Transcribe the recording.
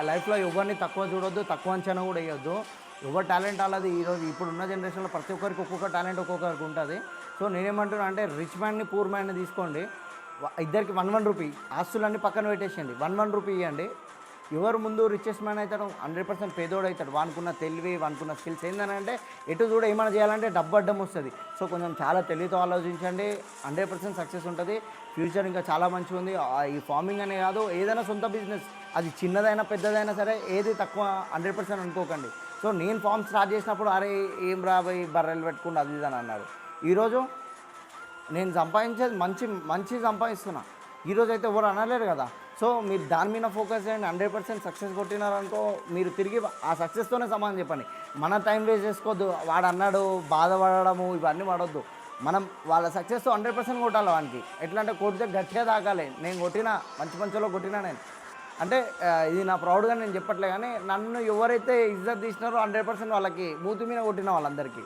లైఫ్‌లో ఎవరిని తక్కువ చూడొద్దు, తక్కువ అంచనా కూడా ఎయొద్దు. ఎవరి టాలెంట్ ఆళ్ళది. ఈరోజు ఇప్పుడున్న జనరేషన్‌లో ప్రతి ఒక్కరికి ఒక్కొక్క టాలెంట్ ఒక్కొక్కరికి ఉంటది. సో, నేనేమంటున్నా అంటే రిచ్ మ్యాన్‌ని, పూర్ మ్యాన్‌ని తీసుకోండి. ఇద్దరికి 1, 1 రూపీ ఆస్తులన్నీ పక్కన పెట్టేసేయండి. 1, 1 రూపీ ఇయ్యండి. ఎవరు ముందు రిచెస్ట్ మ్యాన్ అయితాడో 100% పేదోడైతాడు. వానికున్న తెలివి, వానికున్న స్కిల్స్ ఏందనంటే ఎటు చూడ ఏమైనా చేయాలంటే డబ్బు అడ్డం వస్తది. సో, కొంచెం చాలా తెలివితో ఆలోచించండి. 100% సక్సెస్ ఉంటది. ఫ్యూచర్ ఇంకా చాలా మంచిగుంది. ఈ ఫార్మింగ్ అనే కాదు, ఏదైనా సొంత బిజినెస్ అది చిన్నదైనా, పెద్దదైనా సరే ఏది తక్కువ 100% అనుకోకండి. సో, నేను ఫార్మ్ స్టార్ట్ చేసినప్పుడు అరే! ఏం రా బయ్ బర్రెలు పెట్టుకుంటూ అది ఇది అని అన్నారు. ఈరోజు నేను సంపాదించేది మంచి సంపాదిస్తున్నా. ఈరోజైతే ఎవరు అనలేరు కదా! సో, మీరు దాని మీద ఫోకస్ చేయండి. 100% సక్సెస్ కొట్టినారనుకో, మీరు తిరిగి ఆ సక్సెస్‌తోనే సమాధానం చెప్పండి. మన టైం వేస్ట్ చేసుకోవద్దు. వాడన్నాడు బాధపడడము ఇవన్నీ పడొద్దు. మనం వాళ్ళ సక్సెస్‌తో 100% కొట్టాలి వానికి. ఎట్లా అంటే కొడితే గట్టిగా తాకాలి. నేను కొట్టినా, మంచోళ్ళకి కొట్టినా నేను. అంటే ఇది నా ప్రౌడ్‌గా నేను చెప్పట్లే గానీ, నన్ను ఎవరైతే ఇజ్జత్ తీసినారో 100% వాళ్ళకి మూతి మీద కొట్టిన వాళ్ళందరికీ.